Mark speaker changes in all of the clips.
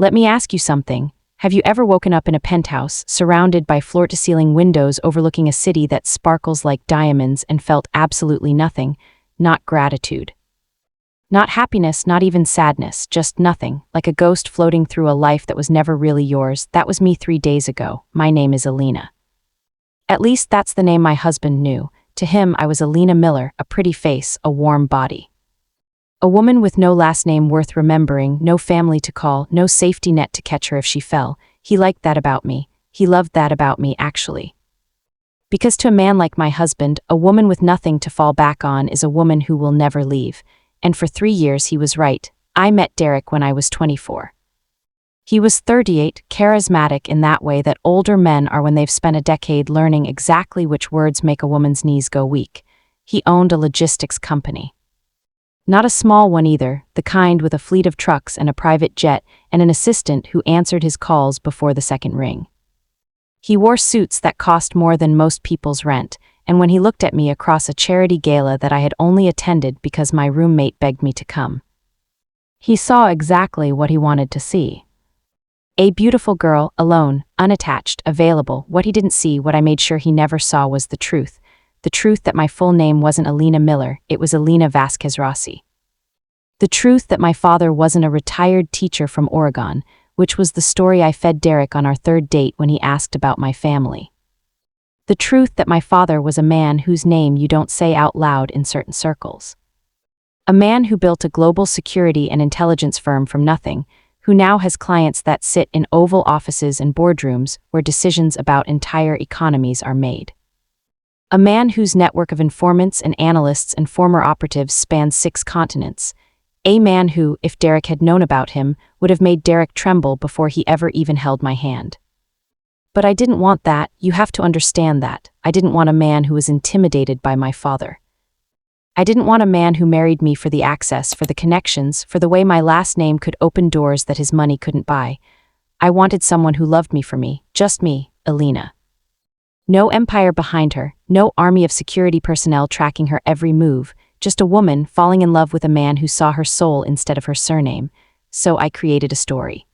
Speaker 1: Let me ask you something. Have you ever woken up in a penthouse, surrounded by floor-to-ceiling windows overlooking a city that sparkles like diamonds and felt absolutely nothing? Not gratitude. Not happiness, not even sadness, just nothing, like a ghost floating through a life that was never really yours. That was me 3 days ago. My name is Alina. At least that's the name my husband knew. To him, I was Alina Miller, a pretty face, a warm body. A woman with no last name worth remembering, no family to call, no safety net to catch her if she fell. He liked that about me. He loved that about me, actually. Because to a man like my husband, a woman with nothing to fall back on is a woman who will never leave. And for 3 years he was right. I met Derek when I was 24. He was 38, charismatic in that way that older men are when they've spent a decade learning exactly which words make a woman's knees go weak. He owned a logistics company. Not a small one either, the kind with a fleet of trucks and a private jet and an assistant who answered his calls before the second ring. He wore suits that cost more than most people's rent, and when he looked at me across a charity gala that I had only attended because my roommate begged me to come, he saw exactly what he wanted to see. A beautiful girl, alone, unattached, available. What he didn't see, what I made sure he never saw, was the truth. The truth that my full name wasn't Alina Miller, it was Alina Vasquez Rossi. The truth that my father wasn't a retired teacher from Oregon, which was the story I fed Derek on our 3rd date when he asked about my family. The truth that my father was a man whose name you don't say out loud in certain circles. A man who built a global security and intelligence firm from nothing, who now has clients that sit in Oval Offices and boardrooms where decisions about entire economies are made. A man whose network of informants and analysts and former operatives spans 6 continents. A man who, if Derek had known about him, would have made Derek tremble before he ever even held my hand. But I didn't want that. You have to understand that. I didn't want a man who was intimidated by my father. I didn't want a man who married me for the access, for the connections, for the way my last name could open doors that his money couldn't buy. I wanted someone who loved me for me, just me, Alina. No empire behind her, no army of security personnel tracking her every move, just a woman falling in love with a man who saw her soul instead of her surname. So I created a story.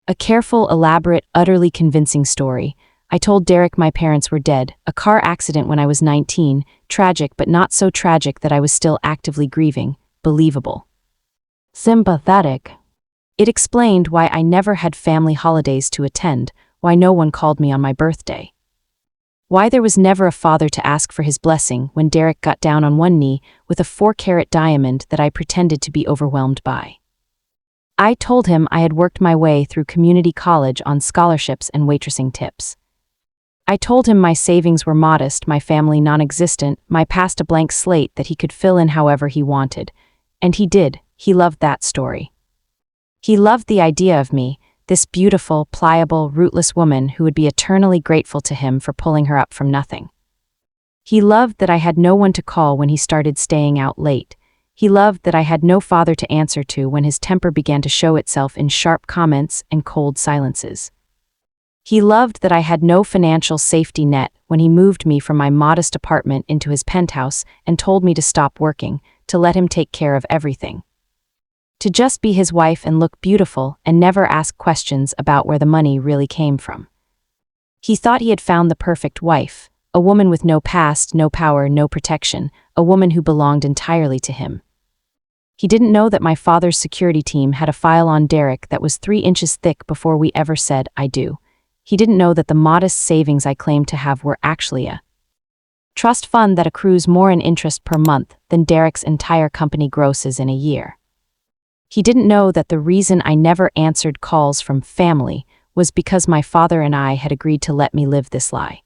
Speaker 1: A careful, elaborate, utterly convincing story. I told Derek my parents were dead, a car accident when I was 19, tragic but not so tragic that I was still actively grieving, believable. Sympathetic. It explained why I never had family holidays to attend, why no one called me on my birthday. Why there was never a father to ask for his blessing when Derek got down on one knee with a 4-carat diamond that I pretended to be overwhelmed by. I told him I had worked my way through community college on scholarships and waitressing tips. I told him my savings were modest, my family non-existent, my past a blank slate that he could fill in however he wanted. And he did. He loved that story. He loved the idea of me, this beautiful, pliable, rootless woman who would be eternally grateful to him for pulling her up from nothing. He loved that I had no one to call when he started staying out late. He loved that I had no father to answer to when his temper began to show itself in sharp comments and cold silences. He loved that I had no financial safety net when he moved me from my modest apartment into his penthouse and told me to stop working, to let him take care of everything. To just be his wife and look beautiful and never ask questions about where the money really came from. He thought he had found the perfect wife, a woman with no past, no power, no protection, a woman who belonged entirely to him. He didn't know that my father's security team had a file on Derek that was 3 inches thick before we ever said, I do. He didn't know that the modest savings I claimed to have were actually a trust fund that accrues more in interest per month than Derek's entire company grosses in a year. He didn't know that the reason I never answered calls from family was because my father and I had agreed to let me live this lie.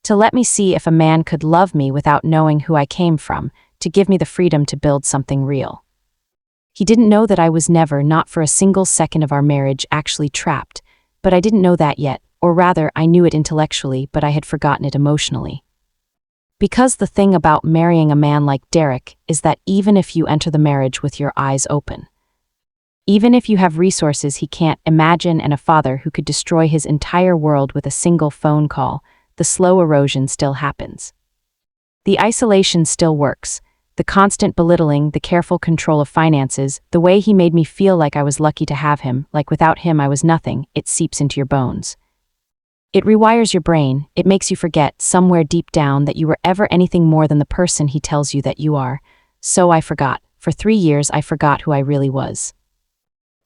Speaker 1: To let me see if a man could love me without knowing who I came from, to give me the freedom to build something real. He didn't know that I was never, not for a single second of our marriage, actually trapped, but I didn't know that yet, or rather, I knew it intellectually, but I had forgotten it emotionally. Because the thing about marrying a man like Derek is that even if you enter the marriage with your eyes open, even if you have resources he can't imagine and a father who could destroy his entire world with a single phone call, the slow erosion still happens. The isolation still works. The constant belittling, the careful control of finances, the way he made me feel like I was lucky to have him, like without him I was nothing, it seeps into your bones. It rewires your brain, it makes you forget, somewhere deep down, that you were ever anything more than the person he tells you that you are. So I forgot. For 3 years I forgot who I really was.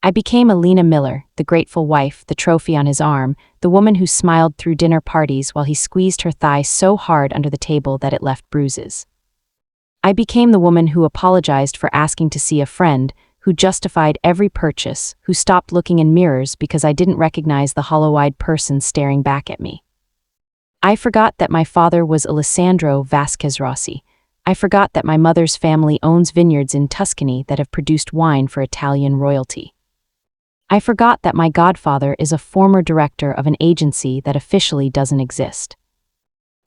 Speaker 1: I became Alina Miller, the grateful wife, the trophy on his arm, the woman who smiled through dinner parties while he squeezed her thigh so hard under the table that it left bruises. I became the woman who apologized for asking to see a friend, who justified every purchase, who stopped looking in mirrors because I didn't recognize the hollow-eyed person staring back at me. I forgot that my father was Alessandro Vasquez Rossi. I forgot that my mother's family owns vineyards in Tuscany that have produced wine for Italian royalty. I forgot that my godfather is a former director of an agency that officially doesn't exist.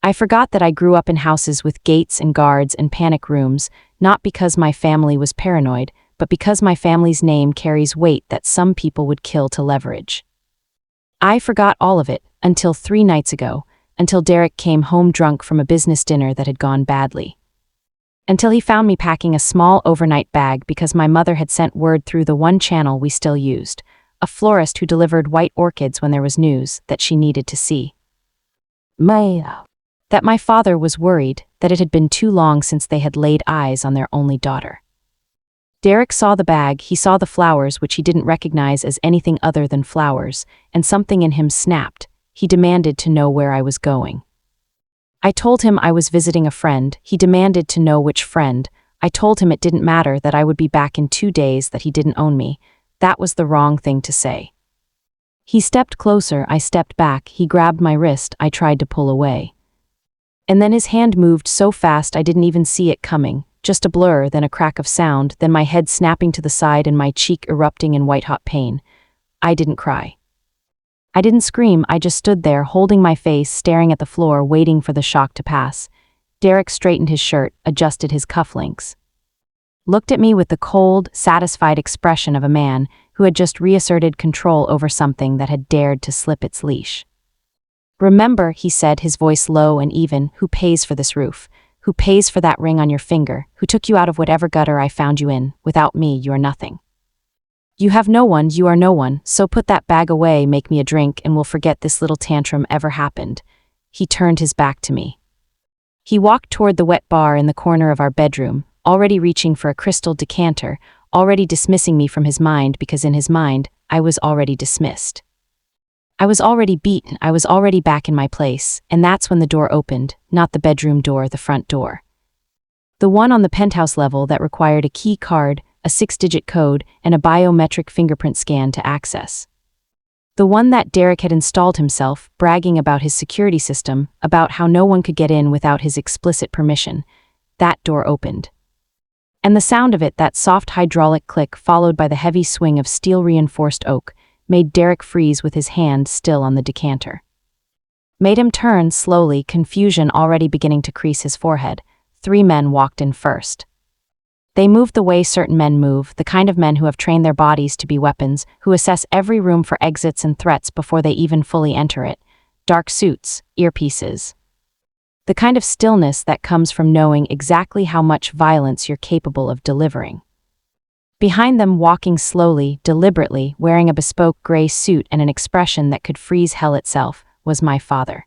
Speaker 1: I forgot that I grew up in houses with gates and guards and panic rooms, not because my family was paranoid, but because my family's name carries weight that some people would kill to leverage. I forgot all of it until 3 nights ago, until Derek came home drunk from a business dinner that had gone badly. Until he found me packing a small overnight bag because my mother had sent word through the one channel we still used, a florist who delivered white orchids when there was news that she needed to see. That my father was worried that it had been too long since they had laid eyes on their only daughter. Derek saw the bag, he saw the flowers which he didn't recognize as anything other than flowers, and something in him snapped. He demanded to know where I was going. I told him I was visiting a friend. He demanded to know which friend. I told him it didn't matter, that I would be back in 2 days, that he didn't own me. That was the wrong thing to say. He stepped closer, I stepped back, he grabbed my wrist, I tried to pull away. And then his hand moved so fast I didn't even see it coming, just a blur, then a crack of sound, then my head snapping to the side and my cheek erupting in white-hot pain. I didn't cry. I didn't scream, I just stood there holding my face, staring at the floor, waiting for the shock to pass. Derek straightened his shirt, adjusted his cufflinks. Looked at me with the cold, satisfied expression of a man who had just reasserted control over something that had dared to slip its leash. "Remember," he said, his voice low and even, "who pays for this roof? Who pays for that ring on your finger? Who took you out of whatever gutter I found you in? Without me, you are nothing. You have no one, you are no one, so put that bag away, make me a drink, and we'll forget this little tantrum ever happened." He turned his back to me. He walked toward the wet bar in the corner of our bedroom, already reaching for a crystal decanter, already dismissing me from his mind because in his mind, I was already dismissed. I was already beaten, I was already back in my place, and that's when the door opened, not the bedroom door, the front door. The one on the penthouse level that required a key card, a 6-digit code, and a biometric fingerprint scan to access. The one that Derek had installed himself, bragging about his security system, about how no one could get in without his explicit permission. That door opened. And the sound of it, that soft hydraulic click followed by the heavy swing of steel-reinforced oak, made Derek freeze with his hand still on the decanter. Made him turn slowly, confusion already beginning to crease his forehead. 3 men walked in first. They moved the way certain men move, the kind of men who have trained their bodies to be weapons, who assess every room for exits and threats before they even fully enter it. Dark suits, earpieces. The kind of stillness that comes from knowing exactly how much violence you're capable of delivering. Behind them, walking slowly, deliberately, wearing a bespoke gray suit and an expression that could freeze hell itself, was my father.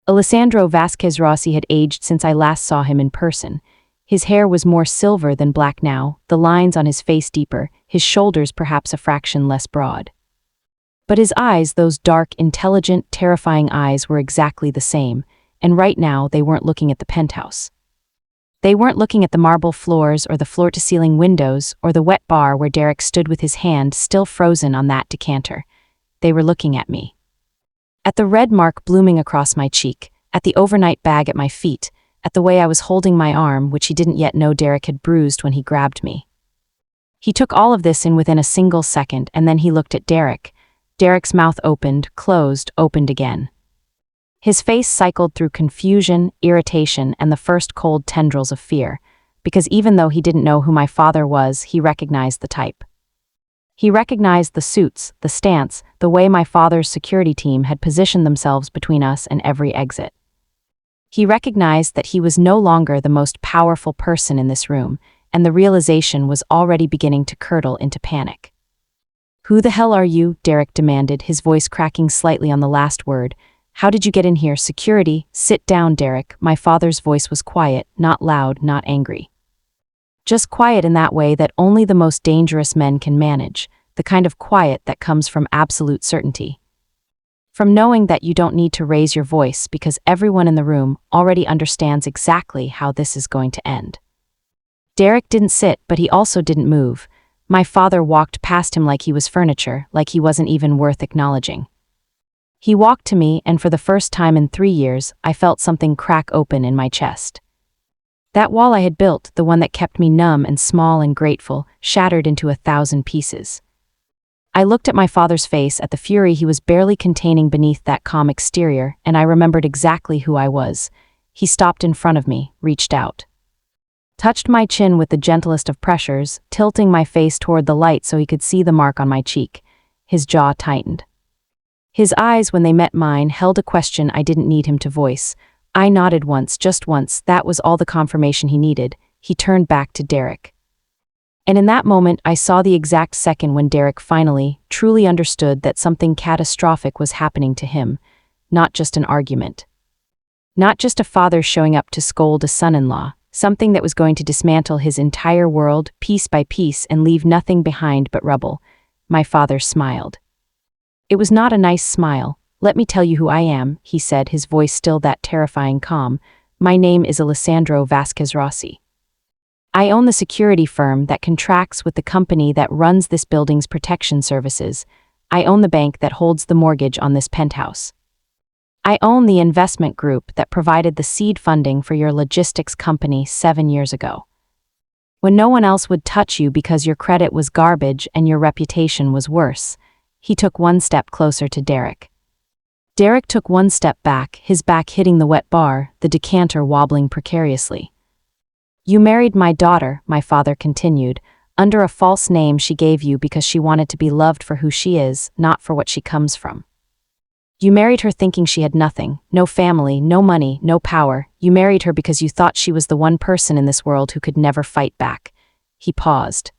Speaker 1: Alessandro Vasquez Rossi had aged since I last saw him in person. His hair was more silver than black now, the lines on his face deeper, his shoulders perhaps a fraction less broad. But his eyes, those dark, intelligent, terrifying eyes, were exactly the same, and right now they weren't looking at the penthouse. They weren't looking at the marble floors or the floor-to-ceiling windows or the wet bar where Derek stood with his hand still frozen on that decanter. They were looking at me. At the red mark blooming across my cheek, at the overnight bag at my feet, at the way I was holding my arm, which he didn't yet know Derek had bruised when he grabbed me. He took all of this in within a single second, and then he looked at Derek. Derek's mouth opened, closed, opened again. His face cycled through confusion, irritation, and the first cold tendrils of fear, because even though he didn't know who my father was, he recognized the type. He recognized the suits, the stance, the way my father's security team had positioned themselves between us and every exit. He recognized that he was no longer the most powerful person in this room, and the realization was already beginning to curdle into panic. "Who the hell are you?" Derek demanded, his voice cracking slightly on the last word. "How did you get in here? Security?" "Sit down, Derek." My father's voice was quiet, not loud, not angry. Just quiet in that way that only the most dangerous men can manage, the kind of quiet that comes from absolute certainty. From knowing that you don't need to raise your voice because everyone in the room already understands exactly how this is going to end. Derek didn't sit, but he also didn't move. My father walked past him like he was furniture, like he wasn't even worth acknowledging. He walked to me, and for the first time in 3 years, I felt something crack open in my chest. That wall I had built, the one that kept me numb and small and grateful, shattered into 1,000 pieces. I looked at my father's face, at the fury he was barely containing beneath that calm exterior, and I remembered exactly who I was. He stopped in front of me, reached out, touched my chin with the gentlest of pressures, tilting my face toward the light so he could see the mark on my cheek. His jaw tightened. His eyes, when they met mine, held a question I didn't need him to voice. I nodded once, just once. That was all the confirmation he needed. He turned back to Derek. And in that moment, I saw the exact second when Derek finally, truly understood that something catastrophic was happening to him. Not just an argument. Not just a father showing up to scold a son-in-law. Something that was going to dismantle his entire world, piece by piece, and leave nothing behind but rubble. My father smiled. It was not a nice smile. "Let me tell you who I am," he said, his voice still that terrifying calm. "My name is Alessandro Vasquez Rossi. I own the security firm that contracts with the company that runs this building's protection services. I own the bank that holds the mortgage on this penthouse. I own the investment group that provided the seed funding for your logistics company 7 years ago. When no one else would touch you because your credit was garbage and your reputation was worse." He took one step closer to Derek. Derek took one step back, his back hitting the wet bar, the decanter wobbling precariously. "You married my daughter," my father continued, "under a false name she gave you because she wanted to be loved for who she is, not for what she comes from. You married her thinking she had nothing, no family, no money, no power. You married her because you thought she was the one person in this world who could never fight back." He paused.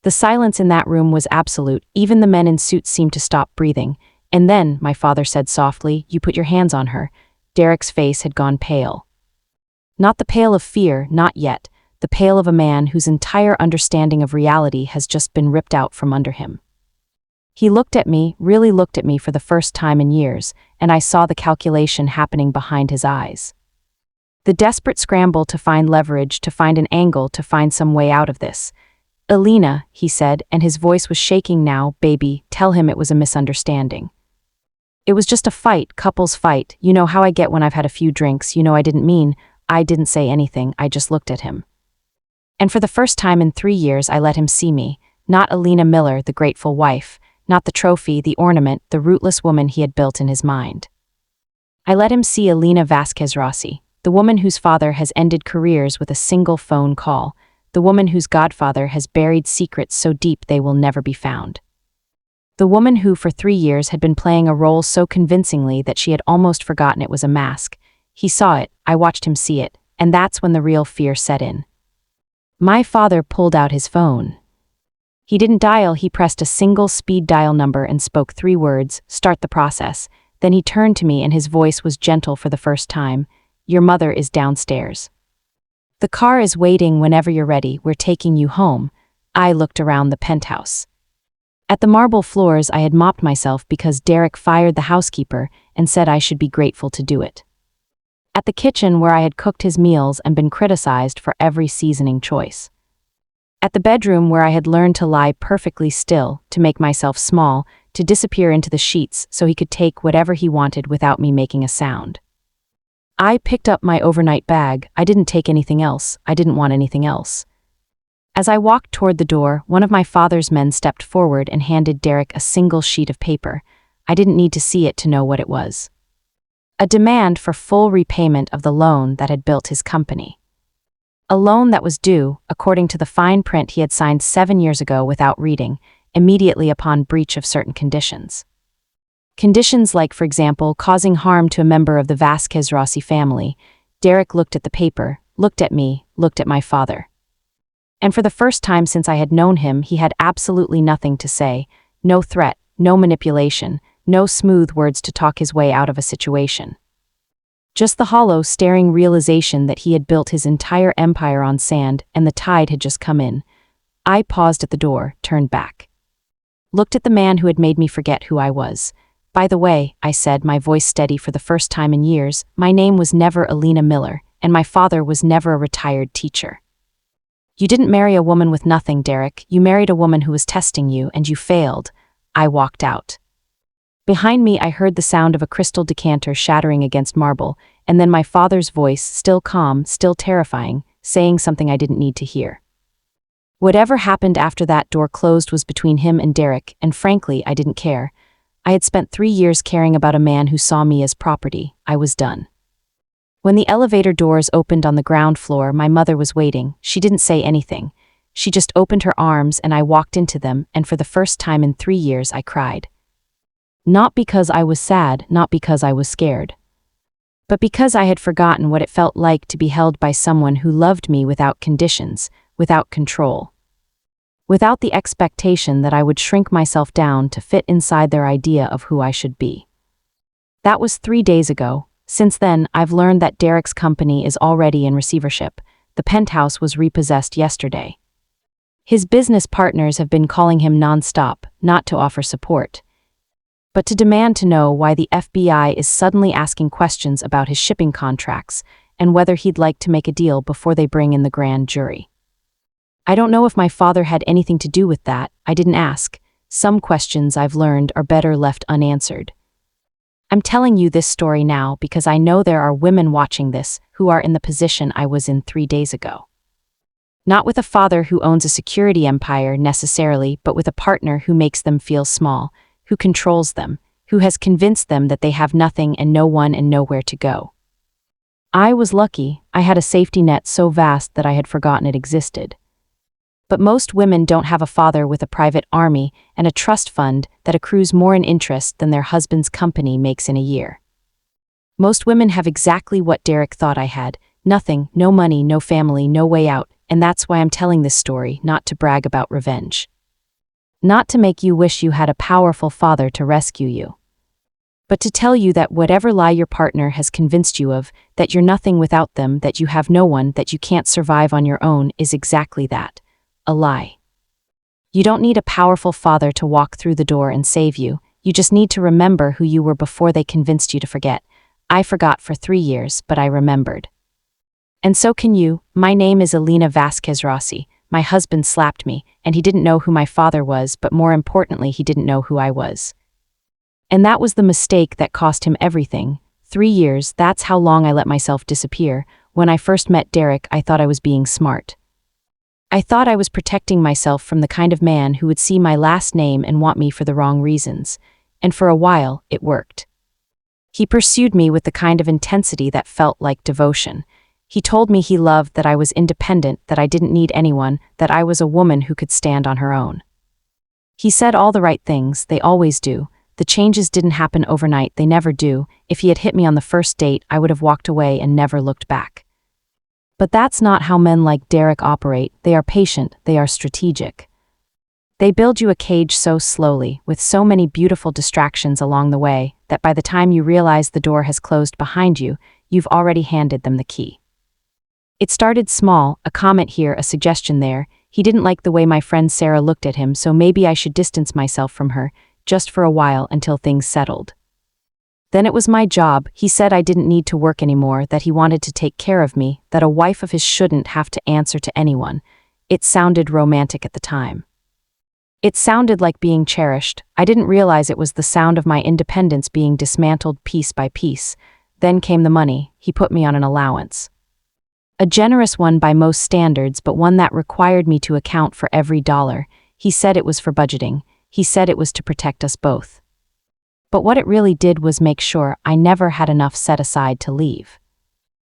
Speaker 1: The silence in that room was absolute. Even the men in suits seemed to stop breathing. "And then," my father said softly, "you put your hands on her." Derek's face had gone pale. Not the pale of fear, not yet, the pale of a man whose entire understanding of reality has just been ripped out from under him. He looked at me, really looked at me for the first time in years, and I saw the calculation happening behind his eyes. The desperate scramble to find leverage, to find an angle, to find some way out of this. "Alina," he said, and his voice was shaking now, "baby, tell him it was a misunderstanding. It was just a fight, couples fight. You know how I get when I've had a few drinks. You know I didn't say anything, I just looked at him. And for the first time in 3 years I let him see me, not Alina Miller, the grateful wife, not the trophy, the ornament, the rootless woman he had built in his mind. I let him see Alina Vasquez Rossi, the woman whose father has ended careers with a single phone call, the woman whose godfather has buried secrets so deep they will never be found. The woman who for 3 years had been playing a role so convincingly that she had almost forgotten it was a mask. He saw it, I watched him see it, and that's when the real fear set in. My father pulled out his phone. He didn't dial, he pressed a single speed dial number and spoke 3 words, "Start the process." Then he turned to me and his voice was gentle for the first time. "Your mother is downstairs. The car is waiting whenever you're ready, we're taking you home." I looked around the penthouse. At the marble floors I had mopped myself because Derek fired the housekeeper and said I should be grateful to do it. At the kitchen where I had cooked his meals and been criticized for every seasoning choice. At the bedroom where I had learned to lie perfectly still, to make myself small, to disappear into the sheets so he could take whatever he wanted without me making a sound. I picked up my overnight bag. I didn't take anything else. I didn't want anything else. As I walked toward the door, one of my father's men stepped forward and handed Derek a single sheet of paper. I didn't need to see it to know what it was. A demand for full repayment of the loan that had built his company. A loan that was due, according to the fine print he had signed 7 years ago without reading, immediately upon breach of certain conditions. Conditions like, for example, causing harm to a member of the Vasquez-Rossi family. Derek looked at the paper, looked at me, looked at my father. And for the first time since I had known him, he had absolutely nothing to say, no threat, no manipulation, no smooth words to talk his way out of a situation. Just the hollow, staring realization that he had built his entire empire on sand and the tide had just come in. I paused at the door, turned back. Looked at the man who had made me forget who I was. By the way, I said, my voice steady for the first time in years, my name was never Alina Miller, and my father was never a retired teacher. You didn't marry a woman with nothing, Derek. You married a woman who was testing you, and you failed. I walked out. Behind me, I heard the sound of a crystal decanter shattering against marble, and then my father's voice, still calm, still terrifying, saying something I didn't need to hear. Whatever happened after that door closed was between him and Derek, and frankly, I didn't care. I had spent 3 years caring about a man who saw me as property. I was done. When the elevator doors opened on the ground floor, my mother was waiting. She didn't say anything. She just opened her arms and I walked into them, and for the first time in 3 years I cried. Not because I was sad, not because I was scared, but because I had forgotten what it felt like to be held by someone who loved me without conditions, without control. Without the expectation that I would shrink myself down to fit inside their idea of who I should be. That was 3 days ago. Since then, I've learned that Derek's company is already in receivership. The penthouse was repossessed yesterday. His business partners have been calling him non-stop, not to offer support, but to demand to know why the FBI is suddenly asking questions about his shipping contracts and whether he'd like to make a deal before they bring in the grand jury. I don't know if my father had anything to do with that. I didn't ask. Some questions I've learned are better left unanswered. I'm telling you this story now because I know there are women watching this who are in the position I was in 3 days ago. Not with a father who owns a security empire necessarily, but with a partner who makes them feel small, who controls them, who has convinced them that they have nothing and no one and nowhere to go. I was lucky. I had a safety net so vast that I had forgotten it existed. But most women don't have a father with a private army and a trust fund that accrues more in interest than their husband's company makes in a year. Most women have exactly what Derek thought I had, nothing, no money, no family, no way out, and that's why I'm telling this story, not to brag about revenge. Not to make you wish you had a powerful father to rescue you, but to tell you that whatever lie your partner has convinced you of, that you're nothing without them, that you have no one, that you can't survive on your own, is exactly that. A lie. You don't need a powerful father to walk through the door and save you. You just need to remember who you were before they convinced you to forget. I forgot for 3 years, but I remembered. And so can you. My name is Alina Vasquez-Rossi. My husband slapped me, and he didn't know who my father was, but more importantly, he didn't know who I was. And that was the mistake that cost him everything. 3 years, that's how long I let myself disappear. When I first met Derek, I thought I was being smart. I thought I was protecting myself from the kind of man who would see my last name and want me for the wrong reasons. And for a while, it worked. He pursued me with the kind of intensity that felt like devotion. He told me he loved that I was independent, that I didn't need anyone, that I was a woman who could stand on her own. He said all the right things, they always do. The changes didn't happen overnight, they never do. If he had hit me on the first date, I would have walked away and never looked back. But that's not how men like Derek operate. They are patient, they are strategic. They build you a cage so slowly, with so many beautiful distractions along the way, that by the time you realize the door has closed behind you, you've already handed them the key. It started small, a comment here, a suggestion there. He didn't like the way my friend Sarah looked at him, so maybe I should distance myself from her, just for a while until things settled. Then it was my job. He said I didn't need to work anymore, that he wanted to take care of me, that a wife of his shouldn't have to answer to anyone. It sounded romantic at the time. It sounded like being cherished. I didn't realize it was the sound of my independence being dismantled piece by piece. Then came the money. He put me on an allowance. A generous one by most standards, but one that required me to account for every dollar. He said it was for budgeting. He said it was to protect us both. But what it really did was make sure I never had enough set aside to leave.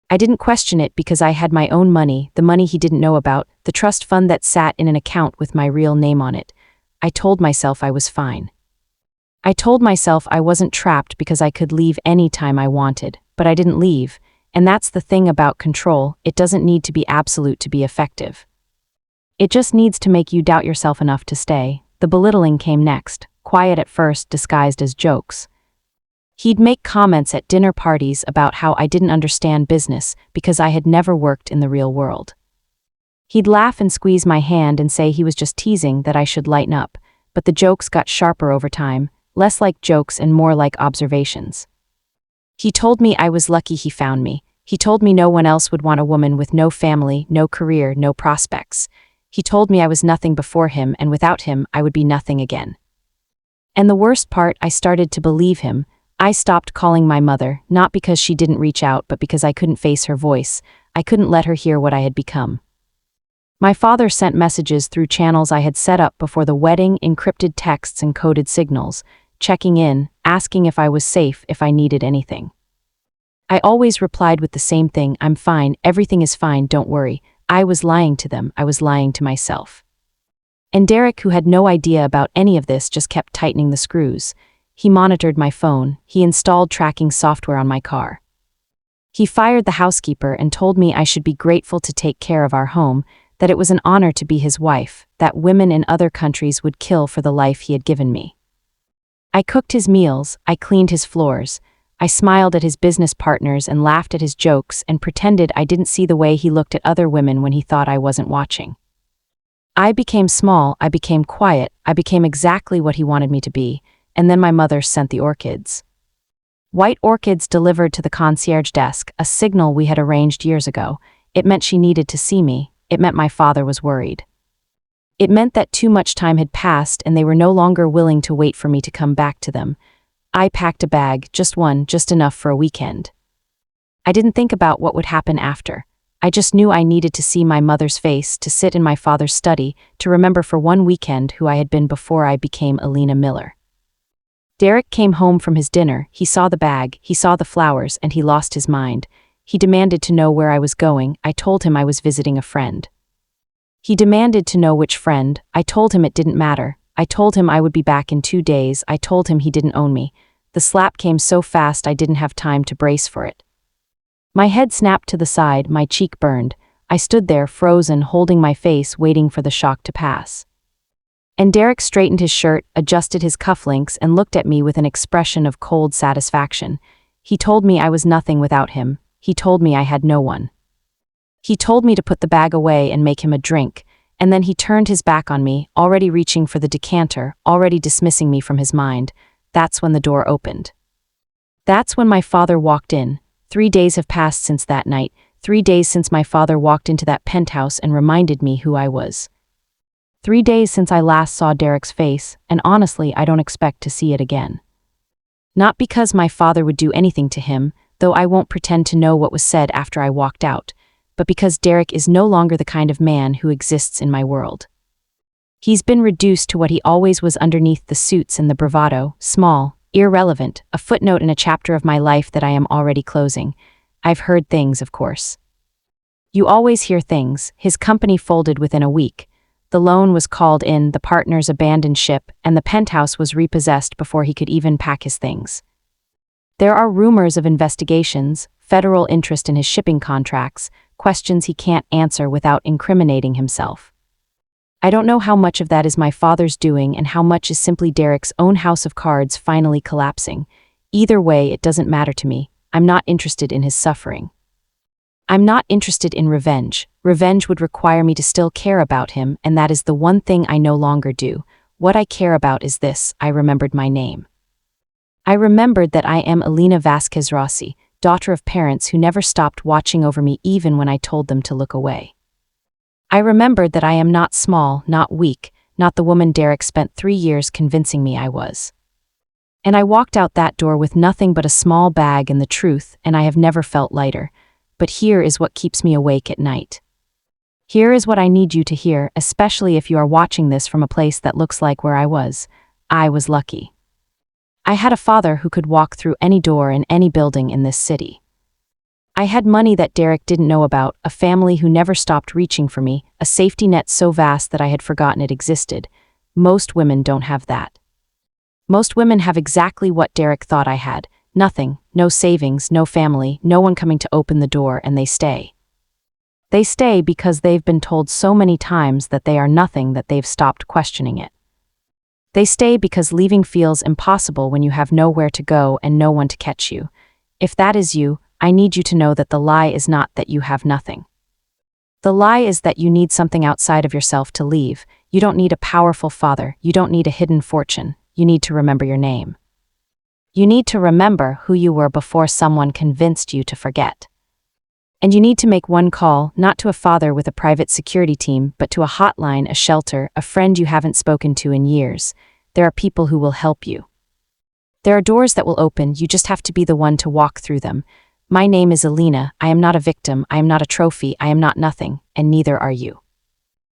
Speaker 1: I didn't question it because I had my own money, the money he didn't know about, the trust fund that sat in an account with my real name on it. I told myself I was fine. I told myself I wasn't trapped because I could leave any time I wanted, but I didn't leave, and that's the thing about control, it doesn't need to be absolute to be effective. It just needs to make you doubt yourself enough to stay. The belittling came next, quiet at first, disguised as jokes. He'd make comments at dinner parties about how I didn't understand business because I had never worked in the real world. He'd laugh and squeeze my hand and say he was just teasing, that I should lighten up, but the jokes got sharper over time, less like jokes and more like observations. He told me I was lucky he found me. He told me no one else would want a woman with no family, no career, no prospects. He told me I was nothing before him, and without him, I would be nothing again. And the worst part, I started to believe him. I stopped calling my mother, not because she didn't reach out, but because I couldn't face her voice. I couldn't let her hear what I had become. My father sent messages through channels I had set up before the wedding, encrypted texts and coded signals, checking in, asking if I was safe, if I needed anything. I always replied with the same thing: I'm fine, everything is fine, don't worry. I was lying to them, I was lying to myself. And Derek, who had no idea about any of this, just kept tightening the screws. He monitored my phone, he installed tracking software on my car. He fired the housekeeper and told me I should be grateful to take care of our home, that it was an honor to be his wife, that women in other countries would kill for the life he had given me. I cooked his meals, I cleaned his floors, I smiled at his business partners and laughed at his jokes and pretended I didn't see the way he looked at other women when he thought I wasn't watching. I became small, I became quiet, I became exactly what he wanted me to be, and then my mother sent the orchids. White orchids delivered to the concierge desk, a signal we had arranged years ago. It meant she needed to see me, it meant my father was worried. It meant that too much time had passed and they were no longer willing to wait for me to come back to them. I packed a bag, just one, just enough for a weekend. I didn't think about what would happen after. I just knew I needed to see my mother's face, to sit in my father's study, to remember for one weekend who I had been before I became Alina Miller. Derek came home from his dinner, he saw the bag, he saw the flowers, and he lost his mind. He demanded to know where I was going. I told him I was visiting a friend. He demanded to know which friend. I told him it didn't matter. I told him I would be back in 2 days. I told him he didn't own me. The slap came so fast I didn't have time to brace for it. My head snapped to the side, my cheek burned. I stood there, frozen, holding my face, waiting for the shock to pass. And Derek straightened his shirt, adjusted his cufflinks, and looked at me with an expression of cold satisfaction. He told me I was nothing without him. He told me I had no one. He told me to put the bag away and make him a drink, and then he turned his back on me, already reaching for the decanter, already dismissing me from his mind. That's when the door opened. That's when my father walked in. 3 days have passed since that night, 3 days since my father walked into that penthouse and reminded me who I was. 3 days since I last saw Derek's face, and honestly, I don't expect to see it again. Not because my father would do anything to him, though I won't pretend to know what was said after I walked out, but because Derek is no longer the kind of man who exists in my world. He's been reduced to what he always was underneath the suits and the bravado, small, irrelevant, a footnote in a chapter of my life that I am already closing. I've heard things, of course. You always hear things. His company folded within a week. The loan was called in, the partners abandoned ship, and the penthouse was repossessed before he could even pack his things. There are rumors of investigations, federal interest in his shipping contracts, questions he can't answer without incriminating himself. I don't know how much of that is my father's doing and how much is simply Derek's own house of cards finally collapsing. Either way, it doesn't matter to me. I'm not interested in his suffering. I'm not interested in revenge. Revenge would require me to still care about him, and that is the one thing I no longer do. What I care about is this: I remembered my name. I remembered that I am Alina Vasquez Rossi, daughter of parents who never stopped watching over me even when I told them to look away. I remembered that I am not small, not weak, not the woman Derek spent 3 years convincing me I was. And I walked out that door with nothing but a small bag and the truth, and I have never felt lighter. But here is what keeps me awake at night. Here is what I need you to hear, especially if you are watching this from a place that looks like where I was. I was lucky. I had a father who could walk through any door in any building in this city. I had money that Derek didn't know about, a family who never stopped reaching for me, a safety net so vast that I had forgotten it existed. Most women don't have that. Most women have exactly what Derek thought I had: nothing, no savings, no family, no one coming to open the door, and they stay. They stay because they've been told so many times that they are nothing that they've stopped questioning it. They stay because leaving feels impossible when you have nowhere to go and no one to catch you. If that is you, I need you to know that the lie is not that you have nothing. The lie is that you need something outside of yourself to leave. You don't need a powerful father. You don't need a hidden fortune. You need to remember your name. You need to remember who you were before someone convinced you to forget. And you need to make one call, not to a father with a private security team, but to a hotline, a shelter, a friend you haven't spoken to in years. There are people who will help you. There are doors that will open, you just have to be the one to walk through them. My name is Alina. I am not a victim, I am not a trophy, I am not nothing, and neither are you.